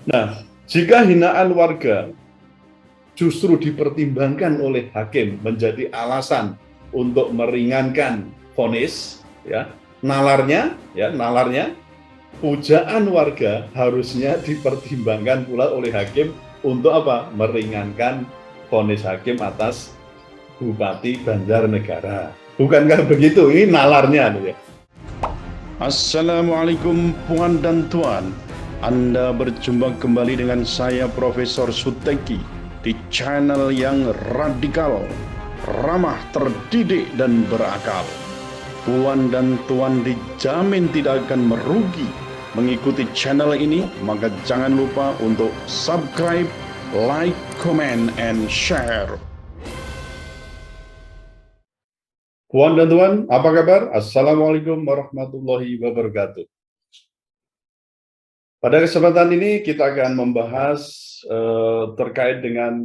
Nah, jika hinaan warga justru dipertimbangkan oleh hakim menjadi alasan untuk meringankan vonis, ya, nalarnya pujaan warga harusnya dipertimbangkan pula oleh hakim untuk apa? Meringankan vonis hakim atas Bupati Banjarnegara. Bukankah begitu? Ini nalarnya, ya. Assalamualaikum Puan dan Tuan. Anda berjumpa kembali dengan saya Profesor Suteki di channel yang radikal, ramah, terdidik, dan berakal. Puan dan Tuan dijamin tidak akan merugi mengikuti channel ini, maka jangan lupa untuk subscribe, like, comment, and share. Puan dan Tuan, apa kabar? Assalamualaikum warahmatullahi wabarakatuh. Pada kesempatan ini kita akan membahas terkait dengan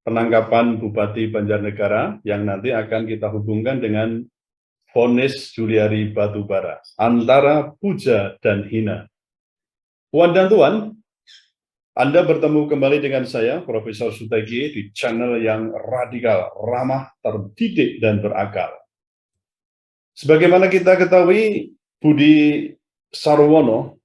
penangkapan Bupati Banjarnegara yang nanti akan kita hubungkan dengan vonis Juliari Batubara antara puja dan hina. Puan dan Tuan, Anda bertemu kembali dengan saya, Profesor Suteki, di channel yang radikal, ramah, terdidik, dan berakal. Sebagaimana kita ketahui, Budi Sarwono,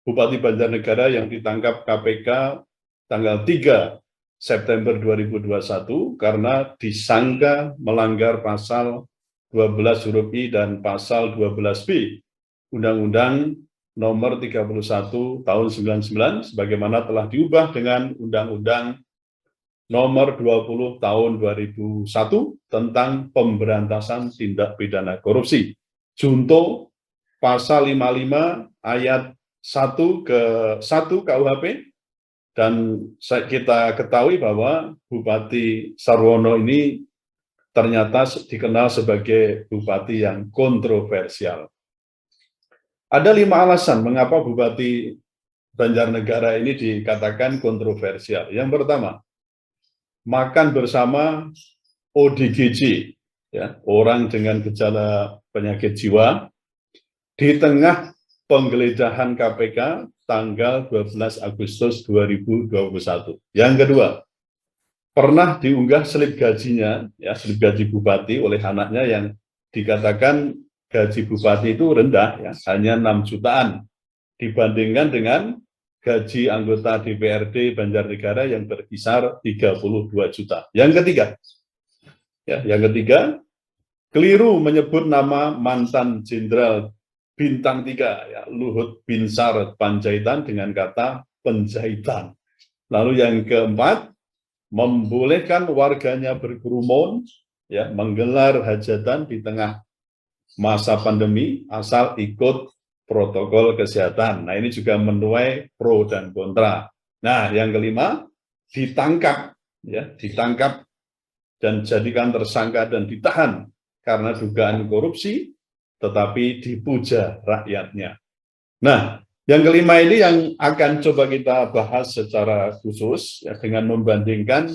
Bupati Banjarnegara yang ditangkap KPK tanggal 3 September 2021 karena disangka melanggar pasal 12 huruf I dan pasal 12B Undang-Undang nomor 31 tahun 99 sebagaimana telah diubah dengan Undang-Undang nomor 20 tahun 2001 tentang pemberantasan tindak pidana korupsi. Junto pasal 55 ayat 1 ke 1 KUHP, dan kita ketahui bahwa Bupati Sarwono ini ternyata dikenal sebagai bupati yang kontroversial. Ada 5 alasan mengapa Bupati Banjarnegara ini dikatakan kontroversial. Yang pertama, makan bersama ODGJ, ya, orang dengan gejala penyakit jiwa, di tengah penggeledahan KPK tanggal 12 Agustus 2021. Yang kedua, pernah diunggah slip gajinya, ya, slip gaji bupati oleh anaknya yang dikatakan gaji bupati itu rendah, ya, hanya 6 jutaan dibandingkan dengan gaji anggota DPRD Banjarnegara yang berkisar 32 juta. Yang ketiga, keliru menyebut nama mantan Jenderal Bintang 3, ya, Luhut Binsar Panjaitan dengan kata penjahitan. Lalu yang keempat, membolehkan warganya berkerumun, ya, menggelar hajatan di tengah masa pandemi asal ikut protokol kesehatan. Nah, ini juga menuai pro dan kontra. Nah, yang kelima, ditangkap dan jadikan tersangka dan ditahan karena dugaan korupsi, tetapi dipuja rakyatnya. Nah, yang kelima ini yang akan coba kita bahas secara khusus, ya, dengan membandingkan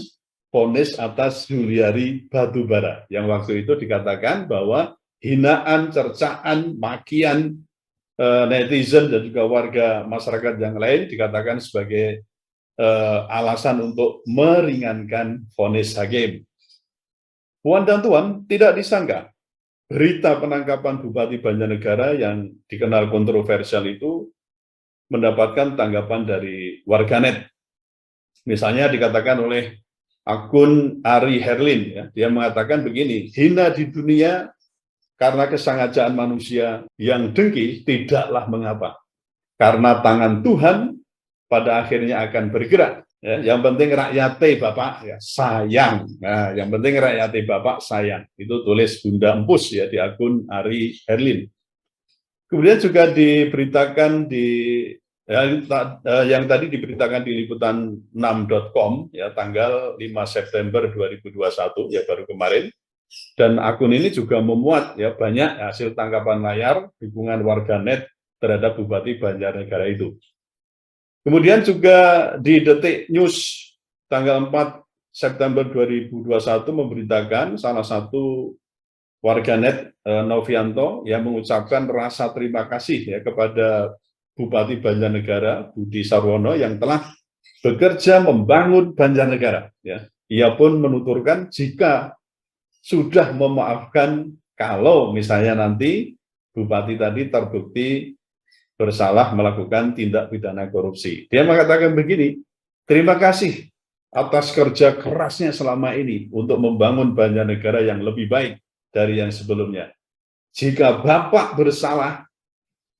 vonis atas Juliari Batubara yang waktu itu dikatakan bahwa hinaan, cercaan, makian netizen dan juga warga masyarakat yang lain dikatakan sebagai alasan untuk meringankan vonis hakim. Puan dan Tuan, tidak disangka berita penangkapan Bupati Banjarnegara yang dikenal kontroversial itu mendapatkan tanggapan dari warganet. Misalnya dikatakan oleh akun Ari Herlin, ya, dia mengatakan begini, hina di dunia karena kesengajaan manusia yang dengki tidaklah mengapa. Karena tangan Tuhan pada akhirnya akan bergerak. Ya, yang penting rakyate Bapak, ya, sayang. Nah, yang penting rakyate Bapak sayang. Itu tulis Bunda Empus, ya, di akun Ari Herlin. Kemudian juga diberitakan di yang tadi diberitakan di liputan6.com, ya, tanggal 5 September 2021, ya, baru kemarin. Dan akun ini juga memuat, ya, banyak hasil tangkapan layar dukungan warganet terhadap Bupati Banjarnegara itu. Kemudian juga di Detik News tanggal 4 September 2021 memberitakan salah satu warganet Novianto yang mengucapkan rasa terima kasih, ya, kepada Bupati Banjarnegara Budi Sarwono yang telah bekerja membangun Banjarnegara. Ya. Ia pun menuturkan jika sudah memaafkan kalau misalnya nanti Bupati tadi terbukti bersalah melakukan tindak pidana korupsi. Dia mengatakan begini, terima kasih atas kerja kerasnya selama ini untuk membangun Banjarnegara yang lebih baik dari yang sebelumnya. Jika Bapak bersalah,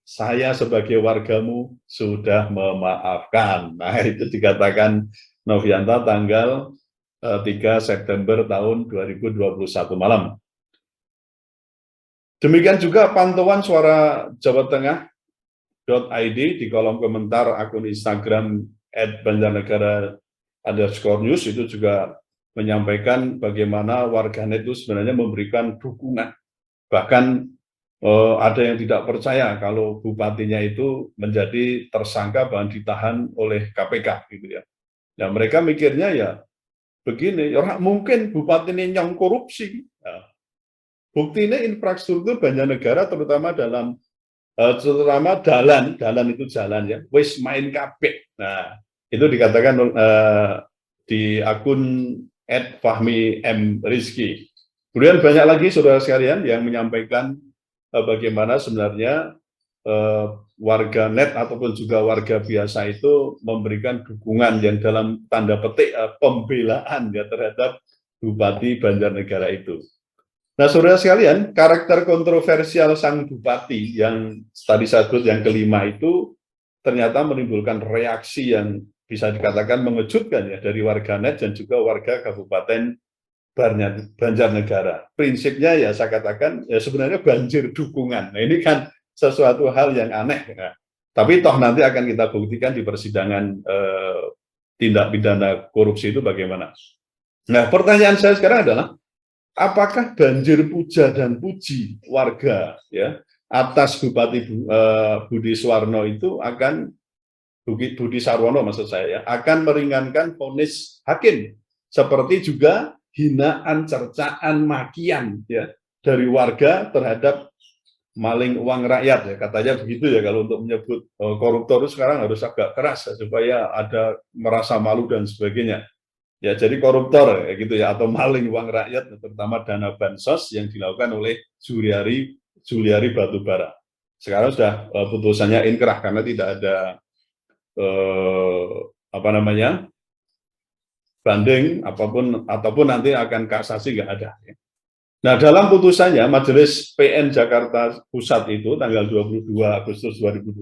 saya sebagai wargamu sudah memaafkan. Nah, itu dikatakan Novianta tanggal 3 September tahun 2021 malam. Demikian juga pantauan suara Jawa Tengah.id di kolom komentar akun Instagram @banjarnegara_news itu juga menyampaikan bagaimana warganet itu sebenarnya memberikan dukungan. Bahkan ada yang tidak percaya kalau bupatinya itu menjadi tersangka bahkan ditahan oleh KPK gitu ya. Nah, mereka mikirnya ya begini, orang mungkin bupati ini yang korupsi. Nah, buktinya infrastruktur Banjarnegara terutama jalan itu jalan ya, wis main kabeh. Nah, itu dikatakan di akun @fahmi_m_rizky. Kemudian banyak lagi saudara sekalian yang menyampaikan bagaimana sebenarnya warga net ataupun juga warga biasa itu memberikan dukungan yang dalam tanda petik pembelaan ya terhadap Bupati Banjarnegara itu. Nah, saudara sekalian, karakter kontroversial sang bupati yang tadi saya sebut yang kelima itu ternyata menimbulkan reaksi yang bisa dikatakan mengejutkan ya dari warganet dan juga warga Kabupaten Banjarnegara. Prinsipnya ya saya katakan ya sebenarnya banjir dukungan. Nah, ini kan sesuatu hal yang aneh. Ya. Tapi toh nanti akan kita buktikan di persidangan tindak pidana korupsi itu bagaimana. Nah, pertanyaan saya sekarang adalah apakah banjir puja dan puji warga ya atas Bupati Budi Sarwono itu akan Budi Sarwono maksud saya ya akan meringankan vonis hakim seperti juga hinaan, cercaan, makian ya dari warga terhadap maling uang rakyat ya katanya begitu ya kalau untuk menyebut koruptor sekarang harus agak keras ya, supaya ada merasa malu dan sebagainya. Ya, jadi koruptor ya gitu ya atau maling uang rakyat terutama dana bansos yang dilakukan oleh Juliari Batubara. Sekarang sudah putusannya inkrah karena tidak ada banding ataupun nanti akan kasasi nggak ada. Nah, dalam putusannya Majelis PN Jakarta Pusat itu tanggal 22 Agustus 2021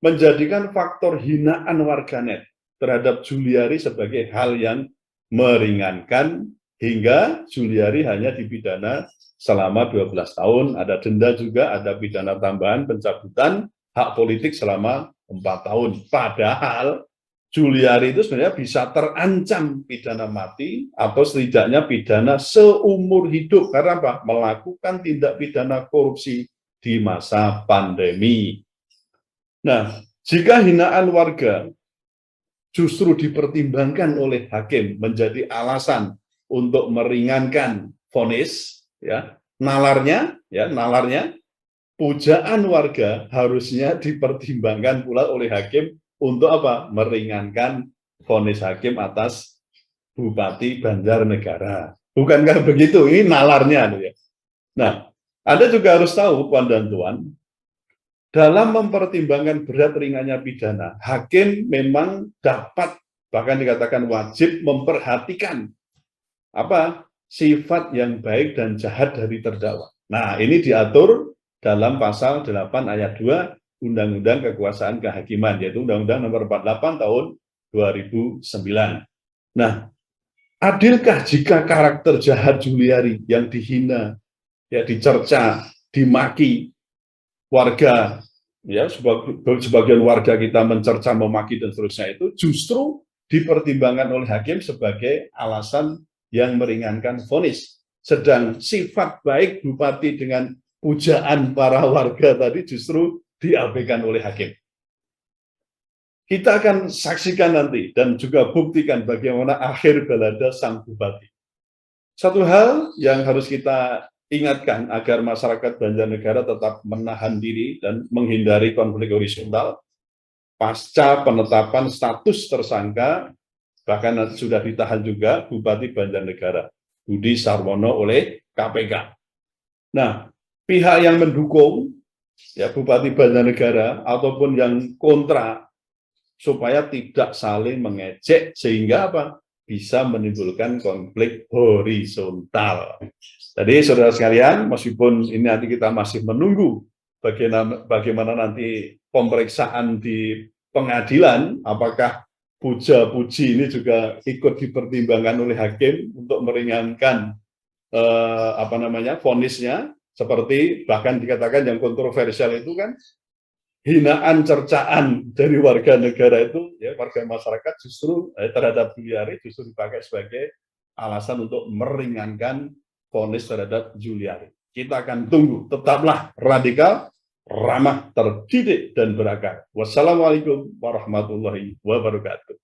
menjadikan faktor hinaan warganet terhadap Juliari sebagai hal yang meringankan hingga Juliari hanya dipidana selama 12 tahun, ada denda juga, ada pidana tambahan pencabutan hak politik selama 4 tahun. Padahal Juliari itu sebenarnya bisa terancam pidana mati atau setidaknya pidana seumur hidup karena apa? Melakukan tindak pidana korupsi di masa pandemi. Nah, jika hinaan warga justru dipertimbangkan oleh hakim menjadi alasan untuk meringankan vonis, ya, nalarnya, pujaan warga harusnya dipertimbangkan pula oleh hakim untuk apa? Meringankan vonis hakim atas Bupati Banjarnegara. Bukankah begitu? Ini nalarnya, ya. Nah, Anda juga harus tahu, Puan dan Tuan, dalam mempertimbangkan berat ringannya pidana, hakim memang dapat, bahkan dikatakan wajib memperhatikan sifat yang baik dan jahat dari terdakwa. Nah, ini diatur dalam pasal 8 ayat 2 Undang-Undang Kekuasaan Kehakiman, yaitu Undang-Undang Nomor 48 tahun 2009. Nah, adilkah jika karakter jahat Juliari yang dihina, ya dicerca, dimaki warga, ya sebagian warga kita mencerca, memaki dan seterusnya itu justru dipertimbangkan oleh hakim sebagai alasan yang meringankan vonis. Sedang sifat baik bupati dengan pujaan para warga tadi justru diabaikan oleh hakim. Kita akan saksikan nanti dan juga buktikan bagaimana akhir balada sang bupati. Satu hal yang harus kita ingatkan agar masyarakat Banjarnegara tetap menahan diri dan menghindari konflik horizontal pasca penetapan status tersangka, bahkan sudah ditahan juga Bupati Banjarnegara Budi Sarwono oleh KPK. Nah, pihak yang mendukung ya Bupati Banjarnegara ataupun yang kontra supaya tidak saling mengejek sehingga apa? Bisa menimbulkan konflik horizontal. Jadi saudara sekalian, meskipun ini nanti kita masih menunggu bagaimana nanti pemeriksaan di pengadilan, apakah puja-puji ini juga ikut dipertimbangkan oleh hakim untuk meringankan vonisnya, seperti bahkan dikatakan yang kontroversial itu kan hinaan cercaan dari warga negara itu, ya warga masyarakat justru terhadap Juliari justru dipakai sebagai alasan untuk meringankan vonis terhadap Juliari. Kita akan tunggu, tetaplah radikal, ramah, terdidik, dan berakar. Wassalamualaikum warahmatullahi wabarakatuh.